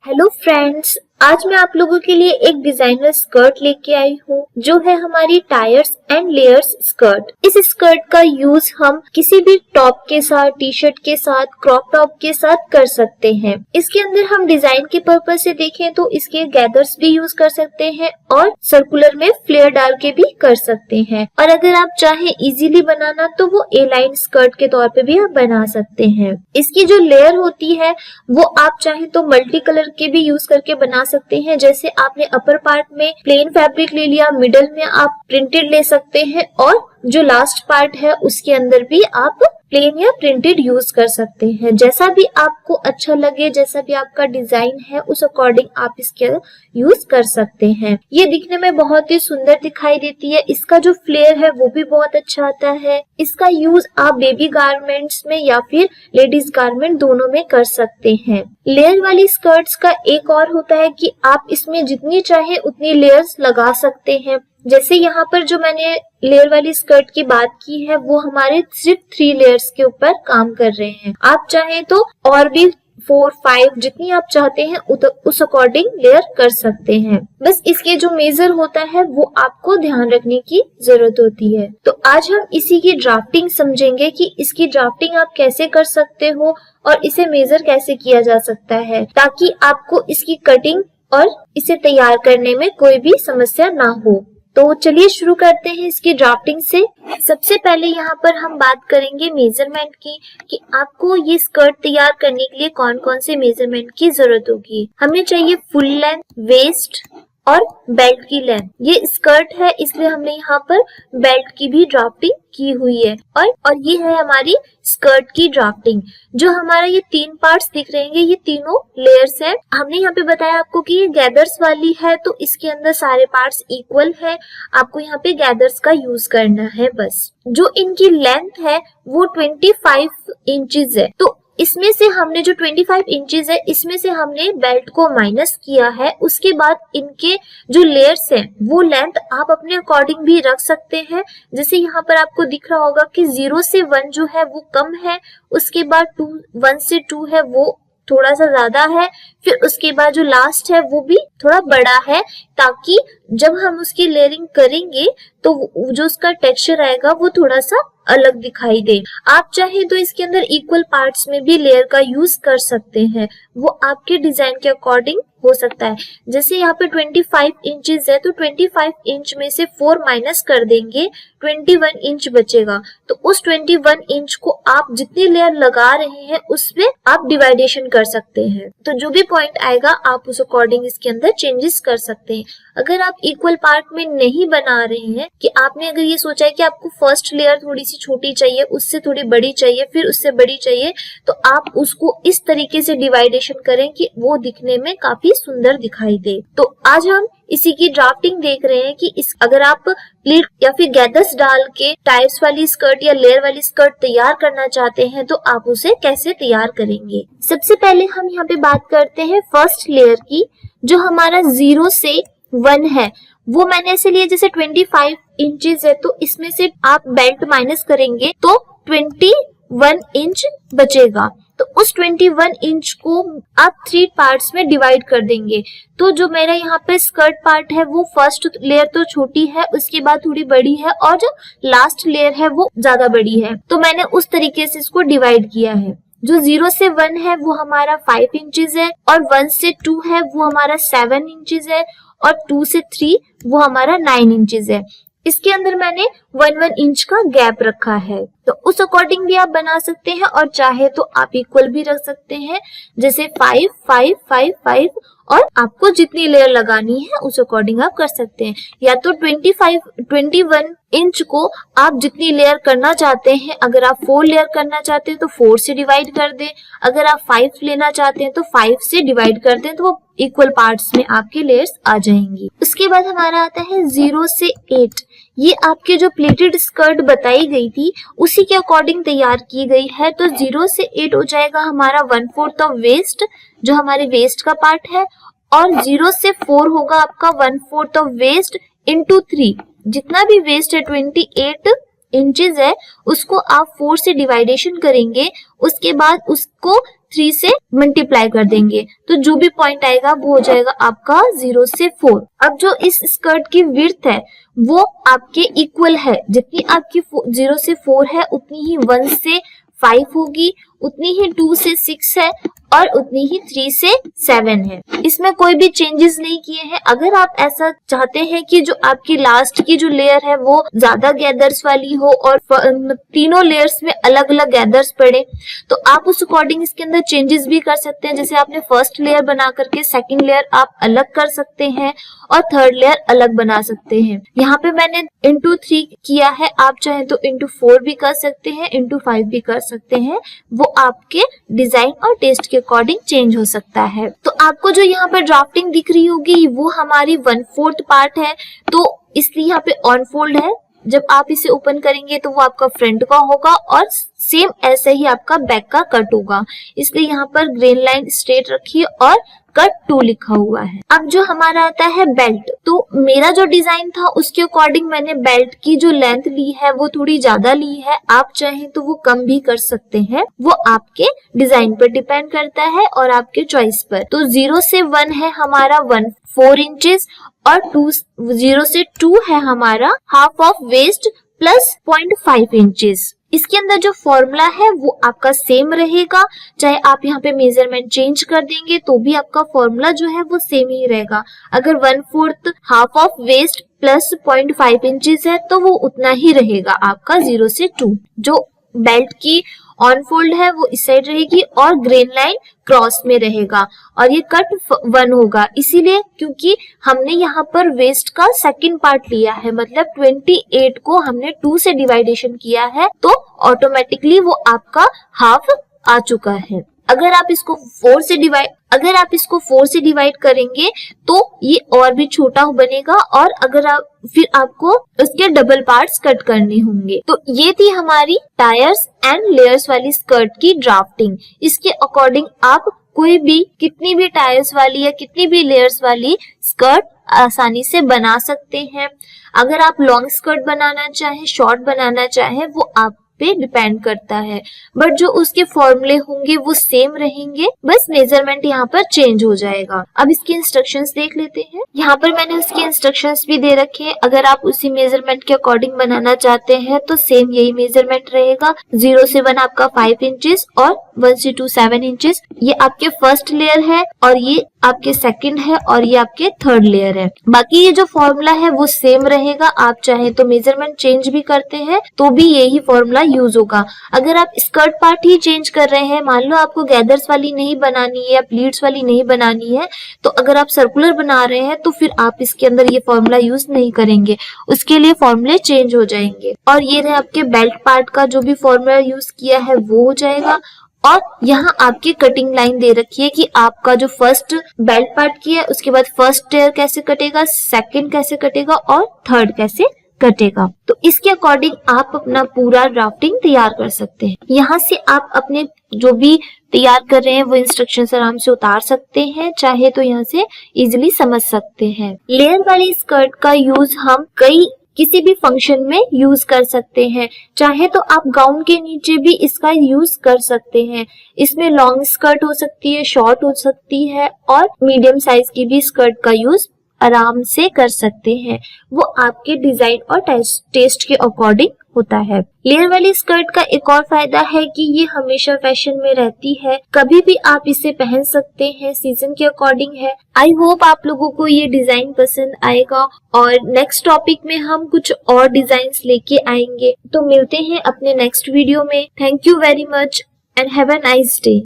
Hello friends, आज मैं आप लोगों के लिए एक डिजाइनर स्कर्ट लेके आई हूँ जो है हमारी टायर्स एंड लेयर्स स्कर्ट। इस स्कर्ट का यूज हम किसी भी टॉप के साथ, टी शर्ट के साथ, क्रॉप टॉप के साथ कर सकते हैं। इसके अंदर हम डिजाइन के पर्पज से देखें तो इसके गैदर्स भी यूज कर सकते हैं और सर्कुलर में फ्लेयर डाल के भी कर सकते हैं। और अगर आप चाहें इजीली बनाना तो वो ए लाइन स्कर्ट के तौर पे भी आप बना सकते हैं। इसकी जो लेयर होती है वो आप चाहें तो मल्टी कलर के भी यूज करके बना सकते हैं। जैसे आपने अपर पार्ट में प्लेन फैब्रिक ले लिया, मिडल में आप प्रिंटेड ले सकते हैं और जो लास्ट पार्ट है उसके अंदर भी आप प्लेन या प्रिंटेड यूज कर सकते हैं। जैसा भी आपको अच्छा लगे, जैसा भी आपका डिजाइन है उस अकॉर्डिंग आप इसके यूज कर सकते हैं। ये दिखने में बहुत ही सुंदर दिखाई देती है। इसका जो फ्लेयर है वो भी बहुत अच्छा आता है। इसका यूज आप बेबी गारमेंट्स में या फिर लेडीज गारमेंट दोनों में कर सकते हैं। लेयर वाली स्कर्ट्स का एक और होता है कि आप इसमें जितनी चाहे उतनी लेयर्स लगा सकते हैं। जैसे यहाँ पर जो मैंने लेयर वाली स्कर्ट की बात की है वो हमारे सिर्फ 3 लेयर्स के ऊपर काम कर रहे हैं। आप चाहें तो और भी 4, 5 जितनी आप चाहते हैं उस अकॉर्डिंग लेयर कर सकते हैं। बस इसके जो मेजर होता है वो आपको ध्यान रखने की जरूरत होती है। तो आज हम इसी की ड्राफ्टिंग समझेंगे कि इसकी ड्राफ्टिंग आप कैसे कर सकते हो और इसे मेजर कैसे किया जा सकता है, ताकि आपको इसकी कटिंग और इसे तैयार करने में कोई भी समस्या ना हो। तो चलिए शुरू करते हैं इसकी ड्राफ्टिंग से। सबसे पहले यहाँ पर हम बात करेंगे मेजरमेंट की कि आपको ये स्कर्ट तैयार करने के लिए कौन कौन से मेजरमेंट की जरूरत होगी। हमें चाहिए फुल लेंथ, वेस्ट और बेल्ट की लेंथ। ये स्कर्ट है इसलिए हमने यहाँ पर बेल्ट की भी ड्राफ्टिंग की हुई है और ये है हमारी स्कर्ट की ड्राफ्टिंग। जो हमारा ये 3 पार्ट्स दिख रहे हैं ये तीनों लेयर्स हैं। हमने यहाँ पे बताया आपको कि ये गैदर्स वाली है तो इसके अंदर सारे पार्ट्स इक्वल है। आपको यहाँ पे गैदर्स का यूज करना है बस। जो इनकी लेंथ है वो 25 इंचेस है। तो इसमें से हमने जो 25 इंचेस है इसमें से हमने बेल्ट को माइनस किया है। उसके बाद इनके जो लेयर्स हैं वो लेंथ आप अपने अकॉर्डिंग भी रख सकते हैं। जैसे यहाँ पर आपको दिख रहा होगा कि 0 से 1 जो है वो कम है, उसके बाद 1 से 2 है वो थोड़ा सा ज्यादा है, फिर उसके बाद जो लास्ट है वो भी थोड़ा बड़ा है, ताकि जब हम उसकी लेयरिंग करेंगे तो जो उसका टेक्सचर आएगा वो थोड़ा सा अलग दिखाई दे। आप चाहे तो इसके अंदर इक्वल पार्ट्स में भी लेयर का यूज कर सकते हैं, वो आपके डिजाइन के अकॉर्डिंग हो सकता है। जैसे यहाँ पे 25 इंचेस है तो 25 इंच में से 4 माइनस कर देंगे, 21 इंच बचेगा। तो उस 21 इंच को आप जितनी लेयर लगा रहे हैं उसमें आप डिवाइडेशन कर सकते हैं। तो जो भी पॉइंट आएगा आप उस अकॉर्डिंग इसके अंदर चेंजेस कर सकते हैं। अगर आप इक्वल पार्ट में नहीं बना रहे हैं, कि आपने अगर ये सोचा है कि आपको फर्स्ट लेयर थोड़ी सी छोटी चाहिए, उससे थोड़ी बड़ी चाहिए, फिर उससे बड़ी चाहिए, तो आप उसको इस तरीके से डिवाइडेशन करें कि वो दिखने में काफी सुंदर दिखाई दे। तो आज हम इसी की ड्राफ्टिंग देख रहे हैं कि अगर आप प्लीट या फिर गैदर्स डाल के टायर्स वाली स्कर्ट या लेयर वाली स्कर्ट तैयार करना चाहते हैं तो आप उसे कैसे तैयार करेंगे। सबसे पहले हम यहाँ पे बात करते हैं फर्स्ट लेयर की। जो हमारा 0 से 1 है वो मैंने ऐसे लिए, जैसे 25 इंचेस है तो इसमें से आप बेल्ट माइनस करेंगे तो 21 इंच बचेगा। तो उस 21 इंच को आप 3 पार्ट्स में डिवाइड कर देंगे। तो जो मेरा यहाँ पे स्कर्ट पार्ट है वो फर्स्ट लेयर तो छोटी है, उसके बाद थोड़ी बड़ी है और जो लास्ट लेयर है वो ज्यादा बड़ी है। तो मैंने उस तरीके से इसको डिवाइड किया है। जो 0 से 1 है वो हमारा 5 इंचेस है और 1 से 2 है वो हमारा 7 इंचेस है और 2 से 3 वो हमारा 9 इंचेस है। इसके अंदर मैंने 1 इंच का गैप रखा है। तो उस अकॉर्डिंग भी आप बना सकते हैं और चाहे तो आप इक्वल भी रख सकते हैं, जैसे 5, 5, 5, 5 और आपको जितनी लेयर लगानी है उस अकॉर्डिंग आप कर सकते हैं। या तो 21 इंच को आप जितनी लेयर करना चाहते हैं, अगर आप 4 लेयर करना चाहते हैं तो 4 से डिवाइड कर दें, अगर आप 5 लेना चाहते हैं तो 5 से डिवाइड कर दें, तो वो इक्वल पार्ट्स में आपके लेयर्स आ जाएंगी। उसके बाद हमारा आता है 0 से 8। ये आपके जो प्लेटेड स्कर्ट बताई गई थी उसी के अकॉर्डिंग तैयार की गई है। तो 0 से 8 हो जाएगा हमारा 1/4 ऑफ वेस्ट, जो हमारे वेस्ट का पार्ट है, और 0 से 4 होगा आपका 1/4 ऑफ वेस्ट इंटू 3। जितना भी वेस्ट है 28 इंचेस है उसको आप 4 से डिवाइडेशन करेंगे, उसके बाद उसको 3 से मल्टीप्लाई कर देंगे, तो जो भी पॉइंट आएगा वो हो जाएगा आपका 0 से 4। अब जो इस स्कर्ट की विड्थ है वो आपके इक्वल है, जितनी आपकी 0 से 4 है उतनी ही 1 से 5 होगी, उतनी ही 2 से 6 है और उतनी ही 3 से 7 है। इसमें कोई भी चेंजेस नहीं किए हैं। अगर आप ऐसा चाहते हैं कि जो आपकी लास्ट की जो लेयर है वो ज्यादा गैदर्स वाली हो और तीनों लेयर्स में अलग अलग गैदर्स पड़े, तो आप उस अकॉर्डिंग इसके अंदर चेंजेस भी कर सकते हैं। जैसे आपने फर्स्ट लेयर बना करके सेकंड लेयर आप अलग कर सकते हैं और थर्ड लेयर अलग बना सकते हैं। यहाँ पे मैंने इंटू 3 किया है, आप चाहे तो इंटू 4 भी कर सकते हैं, इंटू 5 भी कर सकते हैं, वो आपके डिजाइन और टेस्ट के अकॉर्डिंग चेंज हो सकता है। तो आपको जो यहाँ पर ड्राफ्टिंग दिख रही होगी वो हमारी 1/4 पार्ट है, तो इसलिए यहाँ पे ऑन फोल्ड है। जब आप इसे ओपन करेंगे तो वो आपका फ्रंट का होगा और सेम ऐसे ही आपका बैक का कट होगा, इसलिए यहाँ पर ग्रेन लाइन स्ट्रेट रखिए और कट 2 लिखा हुआ है। अब जो हमारा आता है बेल्ट, तो मेरा जो डिजाइन था उसके अकॉर्डिंग मैंने बेल्ट की जो लेंथ ली है वो थोड़ी ज्यादा ली है, आप चाहें तो वो कम भी कर सकते हैं, वो आपके डिजाइन पर डिपेंड करता है और आपके चॉइस पर। तो 0 से 1 है हमारा 1/4 इंचेस और 0 से 2 है हमारा half of waist plus 0.5 inches. इसके अंदर जो फॉर्मूला है वो आपका सेम रहेगा, चाहे आप यहाँ पे मेजरमेंट चेंज कर देंगे तो भी आपका फॉर्मूला जो है वो सेम ही रहेगा। अगर 1/4 half of waist plus 0.5 inches है तो वो उतना ही रहेगा आपका 0 से 2। जो बेल्ट की ऑन फोल्ड है वो इस साइड रहेगी और ग्रेन लाइन क्रॉस में रहेगा और ये कट 1 होगा, इसीलिए क्योंकि हमने यहाँ पर वेस्ट का सेकंड पार्ट लिया है, मतलब 28 को हमने 2 से डिवाइडेशन किया है, तो ऑटोमेटिकली वो आपका हाफ आ चुका है। अगर आप इसको 4 से डिवाइड करेंगे तो ये और भी छोटा बनेगा और अगर आप फिर आपको उसके डबल पार्ट्स कट करने होंगे। तो ये थी हमारी टायर्स एंड लेयर्स वाली स्कर्ट की ड्राफ्टिंग। इसके अकॉर्डिंग आप कोई भी कितनी भी टायर्स वाली या कितनी भी लेयर्स वाली स्कर्ट आसानी से बना सकते हैं। अगर आप लॉन्ग स्कर्ट बनाना चाहें, शॉर्ट बनाना चाहें, वो आप पे डिपेंड करता है, बट जो उसके फॉर्मूले होंगे वो सेम रहेंगे, बस मेजरमेंट यहाँ पर चेंज हो जाएगा। अब इसके इंस्ट्रक्शंस देख लेते हैं। यहाँ पर मैंने उसके इंस्ट्रक्शंस भी दे रखे हैं। अगर आप उसी मेजरमेंट के अकॉर्डिंग बनाना चाहते हैं तो सेम यही मेजरमेंट रहेगा। 0 से 1 आपका 5 इंचेस और 1 से 2 7 इंचेस। ये आपके फर्स्ट लेयर है और ये आपके सेकंड है और ये आपके थर्ड लेयर है। बाकी ये जो फॉर्मूला है वो सेम रहेगा, आप चाहे तो मेजरमेंट चेंज भी करते हैं तो भी यही फॉर्मूला यूज होगा। अगर आप स्कर्ट पार्ट ही चेंज कर रहे हैं, मान लो आपको गैदर्स वाली नहीं बनानी है या प्लीट्स वाली नहीं बनानी है, तो अगर आप सर्कुलर बना रहे हैं तो फिर आप इसके अंदर ये फॉर्मूला यूज नहीं करेंगे, उसके लिए फॉर्मूले चेंज हो जाएंगे। और ये रहे आपके बेल्ट पार्ट का जो भी फॉर्मूला यूज किया है वो हो जाएगा। और यहाँ आपकी कटिंग लाइन दे रखी है कि आपका जो फर्स्ट बेल्ट पार्ट की है उसके बाद फर्स्ट टेयर कैसे कटेगा, सेकंड कैसे कटेगा और थर्ड कैसे कटेगा। तो इसके अकॉर्डिंग आप अपना पूरा ड्राफ्टिंग तैयार कर सकते हैं। यहाँ से आप अपने जो भी तैयार कर रहे हैं वो इंस्ट्रक्शंस आराम से उतार सकते हैं, चाहे तो यहाँ से इजिली समझ सकते हैं। लेयर वाली स्कर्ट का यूज हम किसी भी फंक्शन में यूज कर सकते हैं, चाहे तो आप गाउन के नीचे भी इसका यूज कर सकते हैं। इसमें लॉन्ग स्कर्ट हो सकती है, शॉर्ट हो सकती है और मीडियम साइज की भी स्कर्ट का यूज आराम से कर सकते हैं, वो आपके डिजाइन और टेस्ट के अकॉर्डिंग होता है। लेयर वाली स्कर्ट का एक और फायदा है कि ये हमेशा फैशन में रहती है, कभी भी आप इसे पहन सकते हैं, सीजन के अकॉर्डिंग है। आई होप आप लोगों को ये डिजाइन पसंद आएगा और नेक्स्ट टॉपिक में हम कुछ और डिजाइन्स लेके आएंगे। तो मिलते हैं अपने नेक्स्ट वीडियो में। Thank you very much and have a nice day.